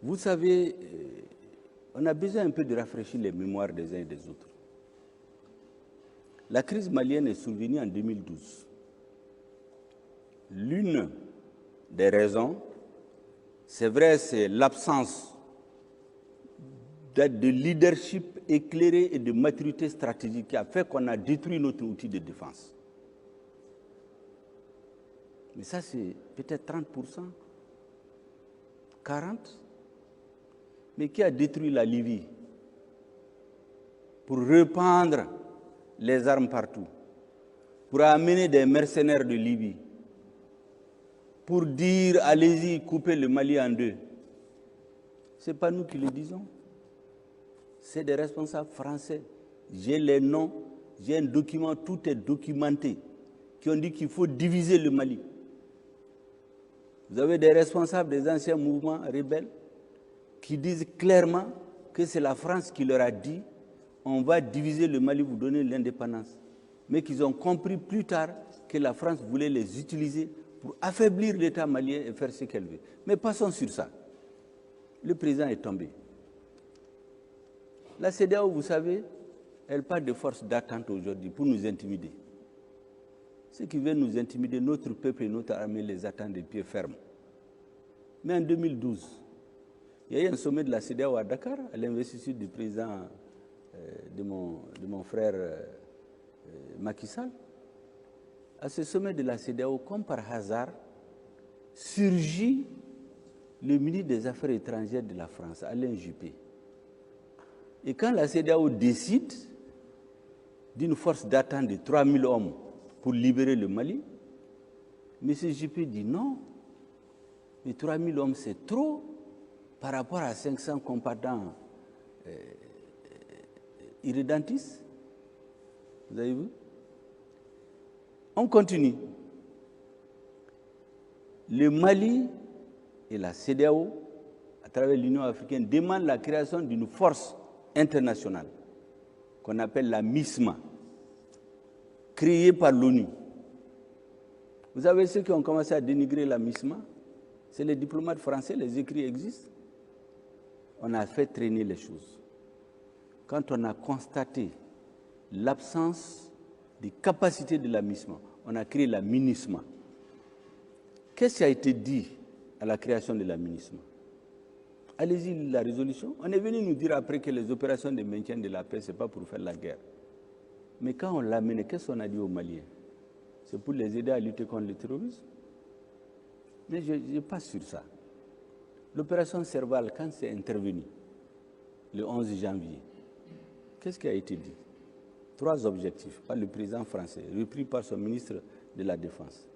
Vous savez, on a besoin un peu de rafraîchir les mémoires des uns et des autres. La crise malienne est survenue en 2012. L'une des raisons, c'est vrai, c'est l'absence de leadership éclairé et de maturité stratégique qui a fait qu'on a détruit notre outil de défense. Mais ça, c'est peut-être 30%, 40%. Mais qui a détruit la Libye pour répandre les armes partout, pour amener des mercenaires de Libye, pour dire allez-y, coupez le Mali en deux. Ce n'est pas nous qui le disons. C'est des responsables français. J'ai les noms, j'ai un document, tout est documenté, qui ont dit qu'il faut diviser le Mali. Vous avez des responsables des anciens mouvements rebelles qui disent clairement que c'est la France qui leur a dit on va diviser le Mali, vous donner l'indépendance. Mais qu'ils ont compris plus tard que la France voulait les utiliser pour affaiblir l'État malien et faire ce qu'elle veut. Mais passons sur ça. Le président est tombé. La CEDEAO, vous savez, elle parle de forces d'attente aujourd'hui pour nous intimider. Ceux qui veulent nous intimider, notre peuple et notre armée les attendent de pied ferme. Mais en 2012, il y a eu un sommet de la CEDEAO à Dakar, à l'investiture du président de mon frère Macky Sall. À ce sommet de la CEDEAO, comme par hasard, surgit le ministre des Affaires étrangères de la France, Alain Juppé. Et quand la CEDEAO décide d'une force d'attente de 3000 hommes pour libérer le Mali, M. Juppé dit non, les 3000 hommes c'est trop par rapport à 500 combattants irrédentistes. Vous avez vu? On continue. Le Mali et la CEDEAO, à travers l'Union africaine, demandent la création d'une force internationale qu'on appelle la MISMA, créée par l'ONU. Vous savez ceux qui ont commencé à dénigrer la MISMA? C'est les diplomates français, les écrits existent. On a fait traîner les choses. Quand on a constaté l'absence des capacités de la MISMA, on a créé la MINUSMA. Qu'est-ce qui a été dit à la création de la MINUSMA? Allez-y, la résolution. On est venu nous dire après que les opérations de maintien de la paix, ce n'est pas pour faire la guerre. Mais quand on l'a mené, qu'est-ce qu'on a dit aux Maliens? C'est pour les aider à lutter contre le terrorisme. Mais je passe sur ça. L'opération Serval, quand c'est intervenu, le 11 janvier, qu'est-ce qui a été dit? 3 objectifs par le président français, repris par son ministre de la Défense.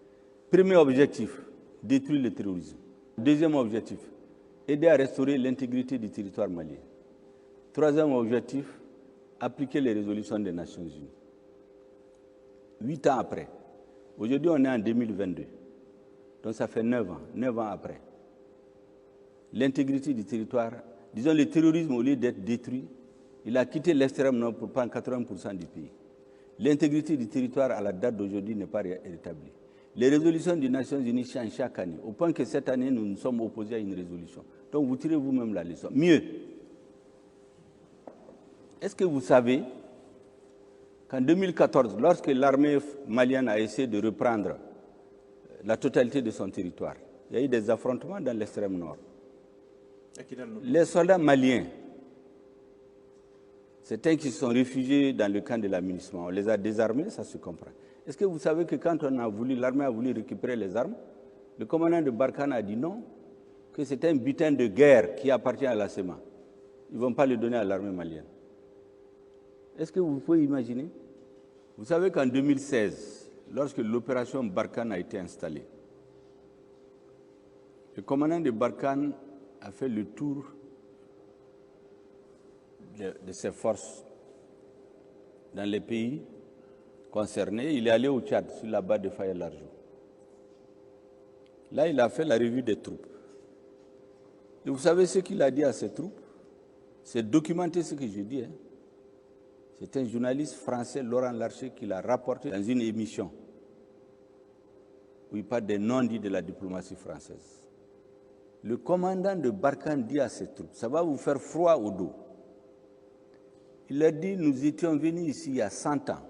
Premier objectif, détruire le terrorisme. Deuxième objectif, aider à restaurer l'intégrité du territoire malien. Troisième objectif, appliquer les résolutions des Nations Unies. 8 ans après, aujourd'hui on est en 2022, donc ça fait 9 ans après. L'intégrité du territoire, disons le terrorisme au lieu d'être détruit, il a quitté l'extrême nord pour prendre 80% du pays. L'intégrité du territoire à la date d'aujourd'hui n'est pas rétablie. Les résolutions des Nations Unies changent chaque année, au point que cette année, nous nous sommes opposés à une résolution. Donc vous tirez vous-même la leçon. Mieux, est-ce que vous savez qu'en 2014, lorsque l'armée malienne a essayé de reprendre la totalité de son territoire, il y a eu des affrontements dans l'extrême nord. Les soldats maliens, certains qui se sont réfugiés dans le camp de la MINUSMA, on les a désarmés, ça se comprend. Est-ce que vous savez que quand l'armée a voulu récupérer les armes, le commandant de Barkhane a dit non, que c'était un butin de guerre qui appartient à la SEMA. Ils ne vont pas le donner à l'armée malienne. Est-ce que vous pouvez imaginer? Vous savez qu'en 2016, lorsque l'opération Barkhane a été installée, le commandant de Barkhane a fait le tour de ses forces dans les pays concernés. Il est allé au Tchad, sur la base de Faye-Largeau. Là, il a fait la revue des troupes. Et vous savez ce qu'il a dit à ses troupes? C'est documenté ce que je dis. C'est un journaliste français, Laurent Larcher, qui l'a rapporté dans une émission où il parle des non-dits de la diplomatie française. le commandant de Barkhane dit à ses troupes, ça va vous faire froid au dos. Il leur dit, nous étions venus ici il y a 100 ans,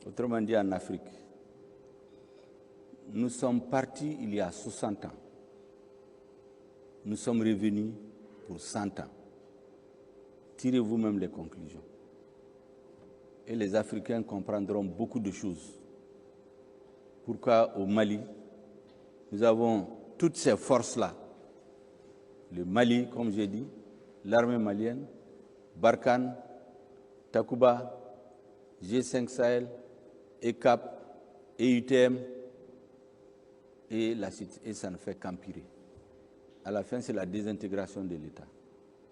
autrement dit en Afrique. Nous sommes partis il y a 60 ans. Nous sommes revenus pour 100 ans. Tirez vous-même les conclusions. Et les Africains comprendront beaucoup de choses. Pourquoi au Mali, nous avons toutes ces forces-là. Le Mali, comme j'ai dit, l'armée malienne, Barkhane, Takuba, G5 Sahel, ECAP, EUTM, et ça ne fait qu'empirer. À la fin, c'est la désintégration de l'État.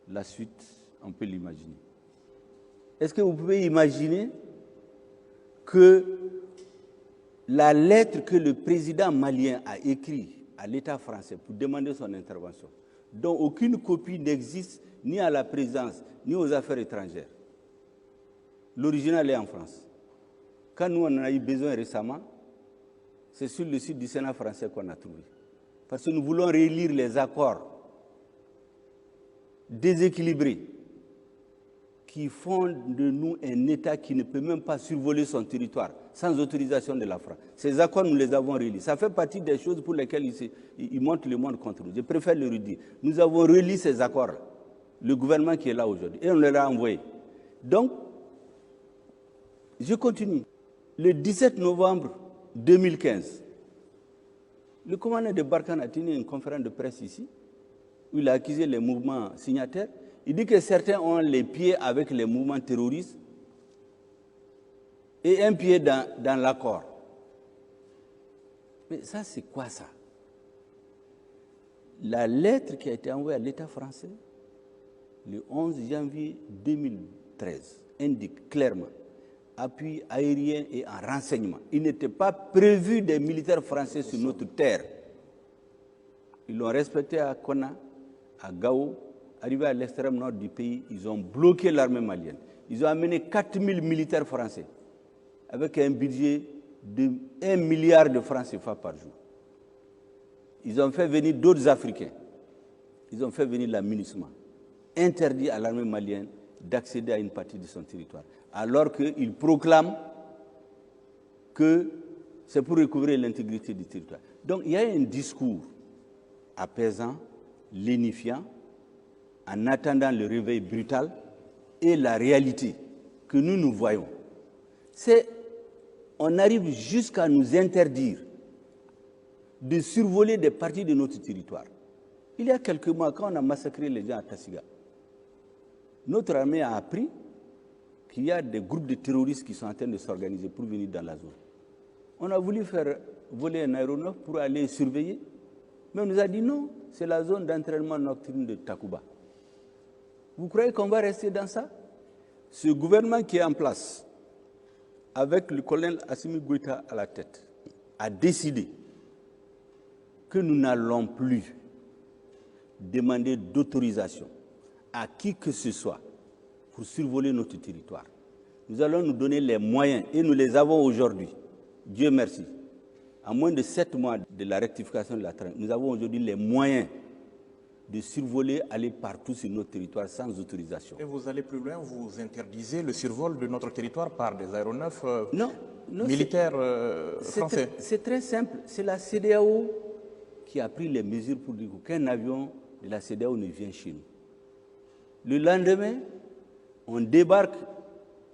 La suite, on peut l'imaginer. Est-ce que vous pouvez imaginer que la lettre que le président malien a écrite à l'État français pour demander son intervention, dont aucune copie n'existe ni à la présidence, ni aux affaires étrangères. L'original est en France. Quand nous en avons eu besoin récemment, c'est sur le site du Sénat français qu'on a trouvé. Parce que nous voulons relire les accords déséquilibrés qui font de nous un État qui ne peut même pas survoler son territoire sans autorisation de la France. Ces accords, nous les avons relis. Ça fait partie des choses pour lesquelles ils montent le monde contre nous. Je préfère le redire. Nous avons relu ces accords, le gouvernement qui est là aujourd'hui, et on les a envoyés. Donc, je continue. Le 17 novembre 2015, le commandant de Barkhane a tenu une conférence de presse ici, où il a accusé les mouvements signataires. Il dit que certains ont les pieds avec les mouvements terroristes et un pied dans l'accord. Mais ça, c'est quoi ça? La lettre qui a été envoyée à l'État français le 11 janvier 2013 indique clairement appui aérien et en renseignement. Il n'était pas prévu des militaires français sur notre terre. Ils l'ont respecté à Konna, à Gao. Arrivés à l'extrême nord du pays, ils ont bloqué l'armée malienne. Ils ont amené 4000 militaires français avec un budget de 1 milliard de francs CFA par jour. Ils ont fait venir d'autres Africains. Ils ont fait venir la MINUSMA, interdit à l'armée malienne d'accéder à une partie de son territoire, alors qu'ils proclament que c'est pour recouvrer l'intégrité du territoire. Donc il y a un discours apaisant, lénifiant, en attendant le réveil brutal et la réalité que nous voyons. On arrive jusqu'à nous interdire de survoler des parties de notre territoire. Il y a quelques mois, quand on a massacré les gens à Tassiga, notre armée a appris qu'il y a des groupes de terroristes qui sont en train de s'organiser pour venir dans la zone. On a voulu faire voler un aéronef pour aller surveiller, mais on nous a dit non, c'est la zone d'entraînement nocturne de Takuba. Vous croyez qu'on va rester dans ça? Ce gouvernement qui est en place, avec le colonel Assimi Goïta à la tête, a décidé que nous n'allons plus demander d'autorisation à qui que ce soit pour survoler notre territoire. Nous allons nous donner les moyens, et nous les avons aujourd'hui. Dieu merci. À moins de 7 mois de la rectification de la traîne, nous avons aujourd'hui les moyens de survoler, aller partout sur notre territoire sans autorisation. Et vous allez plus loin, vous interdisez le survol de notre territoire par des aéronefs militaires français. C'est très simple. C'est la CEDEAO qui a pris les mesures pour dire qu'un avion de la CEDEAO ne vient chez nous. Le lendemain, on débarque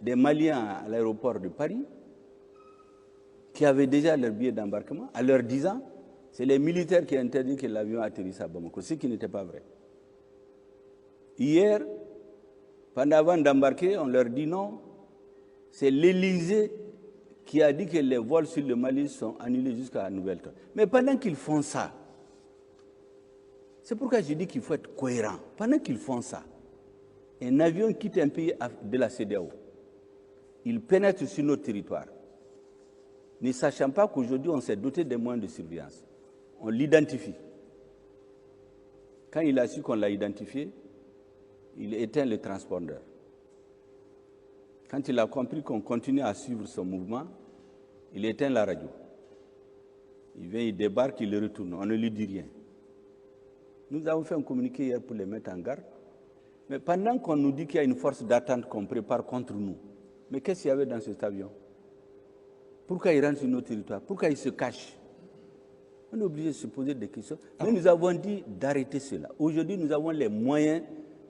des Maliens à l'aéroport de Paris qui avaient déjà leur billet d'embarquement en leur disant c'est les militaires qui ont interdit que l'avion atterrisse à Bamako, ce qui n'était pas vrai. Hier, avant d'embarquer, on leur dit non, c'est l'Élysée qui a dit que les vols sur le Mali sont annulés jusqu'à Nouvelle-Temps. Mais pendant qu'ils font ça, c'est pourquoi je dis qu'il faut être cohérent. Pendant qu'ils font ça, un avion quitte un pays de la CEDEAO, il pénètre sur notre territoire, ne sachant pas qu'aujourd'hui on s'est doté des moyens de surveillance. On l'identifie. Quand il a su qu'on l'a identifié, il éteint le transpondeur. Quand il a compris qu'on continue à suivre son mouvement, il éteint la radio. Il vient, il débarque, il le retourne. On ne lui dit rien. Nous avons fait un communiqué hier pour les mettre en garde. Mais pendant qu'on nous dit qu'il y a une force d'attente qu'on prépare contre nous, mais qu'est-ce qu'il y avait dans cet avion? Pourquoi il rentre sur notre territoire? Pourquoi il se cache? On est obligé de se poser des questions. Mais nous avons dit d'arrêter cela. Aujourd'hui, nous avons les moyens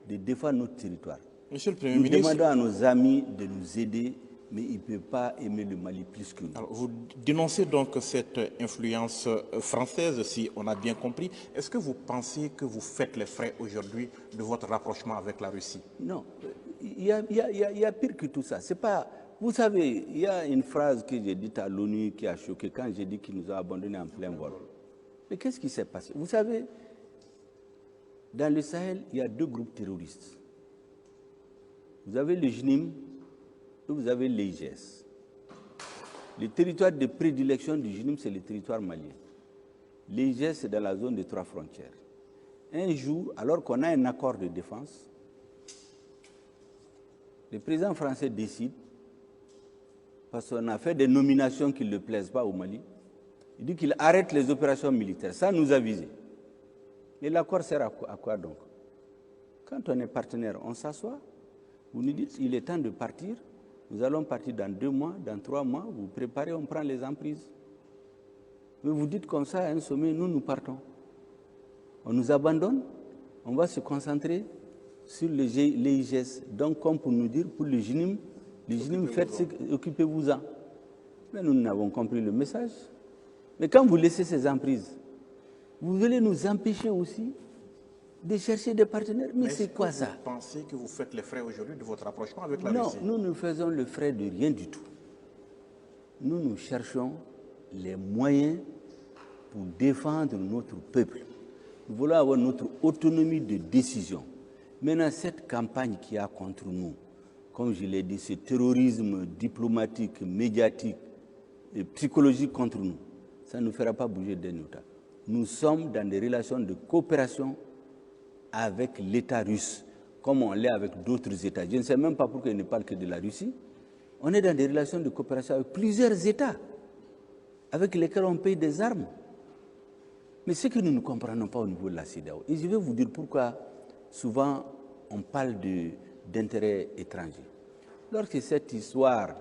de défendre notre territoire. Monsieur le Premier Nous ministre, demandons à nos amis de nous aider, mais ils ne peuvent pas aimer le Mali plus que nous. alors, vous dénoncez donc cette influence française, si on a bien compris. Est-ce que vous pensez que vous faites les frais aujourd'hui de votre rapprochement avec la Russie? Non, il y a pire que tout ça. C'est pas, vous savez, il y a une phrase que j'ai dite à l'ONU qui a choqué quand j'ai dit qu'ils nous ont abandonnés en plein vol. Mais qu'est-ce qui s'est passé? Vous savez, dans le Sahel, il y a deux groupes terroristes. Vous avez le JNIM et vous avez l'IGS. Le territoire de prédilection du JNIM, c'est le territoire malien. L'IGS, c'est dans la zone des 3 frontières. Un jour, alors qu'on a un accord de défense, le président français décide, parce qu'on a fait des nominations qui ne le plaisent pas au Mali, il dit qu'il arrête les opérations militaires, sans nous aviser. Mais l'accord sert à quoi donc? Quand on est partenaire, on s'assoit, vous nous dites, il est temps de partir, nous allons partir dans 2 mois, dans 3 mois, vous préparez, on prend les emprises. Mais vous dites comme ça à un sommet, nous partons. On nous abandonne, on va se concentrer sur l'IGS. Donc, comme pour nous dire, pour le JNIM, occupez-vous-en. Mais nous n'avons compris le message. Mais quand vous laissez ces emprises, vous allez nous empêcher aussi de chercher des partenaires. Mais c'est quoi ça? Vous pensez que vous faites les frais aujourd'hui de votre rapprochement avec la Non, Russie? nous ne faisons le frais de rien du tout. Nous cherchons les moyens pour défendre notre peuple. Nous voulons avoir notre autonomie de décision. Maintenant, cette campagne qu'il y a contre nous, comme je l'ai dit, ce terrorisme diplomatique, médiatique et psychologique contre nous, ça ne nous fera pas bouger d'un État. Nous sommes dans des relations de coopération avec l'État russe, comme on l'est avec d'autres États. Je ne sais même pas pourquoi il ne parle que de la Russie. On est dans des relations de coopération avec plusieurs États, avec lesquels on paye des armes. Mais ce que nous ne comprenons pas au niveau de la CEDEAO, et je vais vous dire pourquoi souvent on parle d'intérêts étrangers. Lorsque cette histoire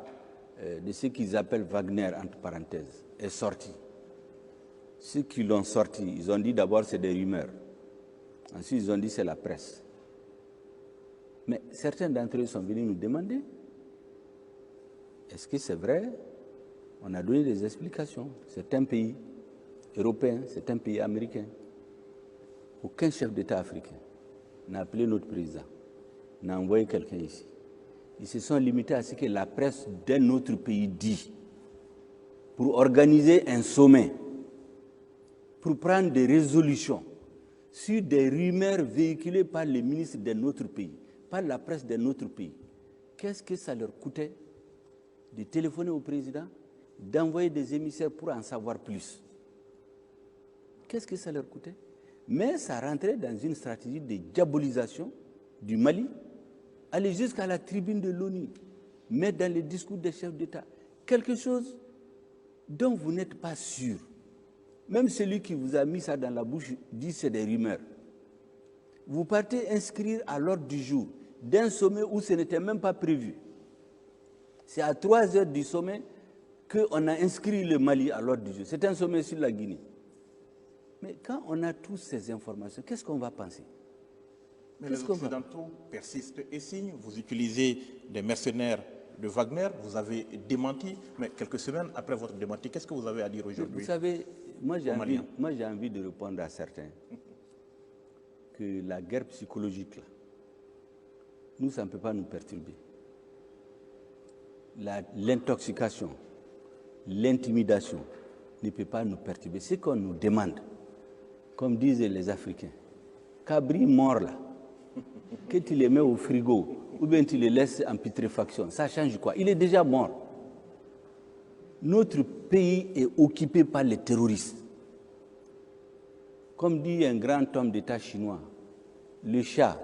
de ce qu'ils appellent Wagner, entre parenthèses, est sortie, ceux qui l'ont sorti, ils ont dit d'abord c'est des rumeurs. Ensuite, ils ont dit c'est la presse. Mais certains d'entre eux sont venus nous demander, est-ce que c'est vrai? On a donné des explications. C'est un pays européen, c'est un pays américain. Aucun chef d'État africain n'a appelé notre président, n'a envoyé quelqu'un ici. Ils se sont limités à ce que la presse d'un autre pays dit pour organiser un sommet, pour prendre des résolutions sur des rumeurs véhiculées par les ministres d'un autre pays, par la presse d'un autre pays. Qu'est-ce que ça leur coûtait de téléphoner au président, d'envoyer des émissaires pour en savoir plus? Qu'est-ce que ça leur coûtait? Mais ça rentrait dans une stratégie de diabolisation du Mali, aller jusqu'à la tribune de l'ONU, mettre dans les discours des chefs d'État quelque chose dont vous n'êtes pas sûr. Même celui qui vous a mis ça dans la bouche dit c'est des rumeurs. Vous partez inscrire à l'ordre du jour d'un sommet où ce n'était même pas prévu. C'est à 3 heures du sommet qu'on a inscrit le Mali à l'ordre du jour. C'est un sommet sur la Guinée. Mais quand on a toutes ces informations, qu'est-ce qu'on va penser? Mais les Occidentaux persistent et signent. Vous utilisez des mercenaires de Wagner, vous avez démenti, mais quelques semaines après votre démenti, qu'est-ce que vous avez à dire aujourd'hui? Vous savez, moi j'ai envie de répondre à certains que la guerre psychologique, là, nous, ça ne peut pas nous perturber. L'intoxication, l'intimidation ne peut pas nous perturber. Ce qu'on nous demande, comme disent les Africains, cabri mort là, que tu les mets au frigo ou bien tu les laisses en putréfaction, ça change quoi? Il est déjà mort. Notre pays est occupé par les terroristes. Comme dit un grand homme d'État chinois, le chat,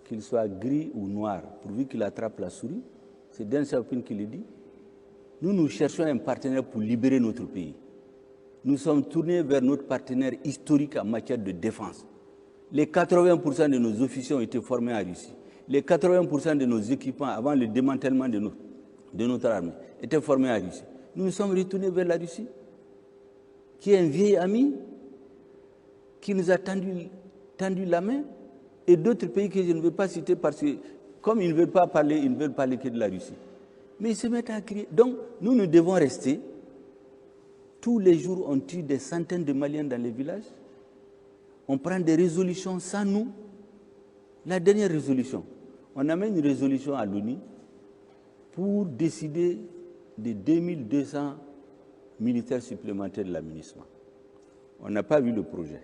qu'il soit gris ou noir, pourvu qu'il attrape la souris, c'est Deng Xiaoping qui le dit. Nous cherchons un partenaire pour libérer notre pays. Nous sommes tournés vers notre partenaire historique en matière de défense. Les 80% de nos officiers ont été formés en Russie. Les 80% de nos équipements avant le démantèlement de notre armée étaient formés en Russie. Nous nous sommes retournés vers la Russie, qui est un vieil ami, qui nous a tendu la main, et d'autres pays que je ne veux pas citer parce que, comme ils ne veulent pas parler, ils ne veulent parler que de la Russie. Mais ils se mettent à crier. Donc, nous devons rester. Tous les jours, on tue des centaines de Maliens dans les villages. On prend des résolutions sans nous. La dernière résolution, on amène une résolution à l'ONU pour décider de 2200 militaires supplémentaires de l'aménagement. On n'a pas vu le projet.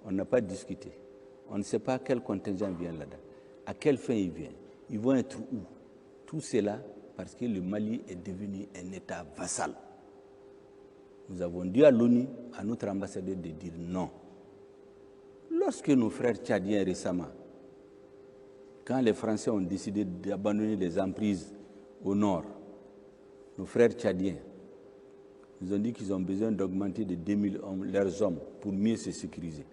On n'a pas discuté. On ne sait pas quel contingent vient là-dedans. À quelle fin il vient. Ils vont être où? Tout cela parce que le Mali est devenu un État vassal. Nous avons dit à l'ONU, à notre ambassadeur, de dire non. Lorsque nos frères tchadiens récemment, quand les Français ont décidé d'abandonner les emprises au nord, nos frères tchadiens, nous ont dit qu'ils ont besoin d'augmenter de 2000 hommes, leurs hommes pour mieux se sécuriser.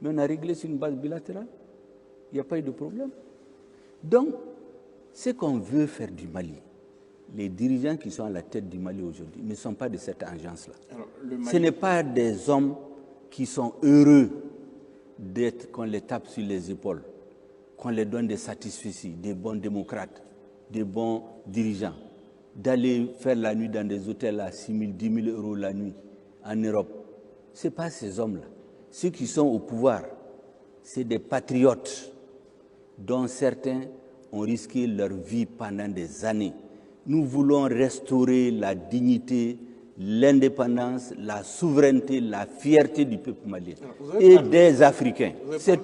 Mais on a réglé sur une base bilatérale. Il n'y a pas eu de problème. Donc, ce qu'on veut faire du Mali, les dirigeants qui sont à la tête du Mali aujourd'hui ne sont pas de cette agence-là. Ce n'est pas des hommes qui sont heureux d'être qu'on les tape sur les épaules, qu'on les donne des satisfecits, des bons démocrates, des bons dirigeants, d'aller faire la nuit dans des hôtels à 6 000, 10 000 euros la nuit en Europe. Ce n'est pas ces hommes-là. Ceux qui sont au pouvoir, c'est des patriotes dont certains ont risqué leur vie pendant des années. Nous voulons restaurer la dignité, l'indépendance, la souveraineté, la fierté du peuple malien et des Africains. C'est tout.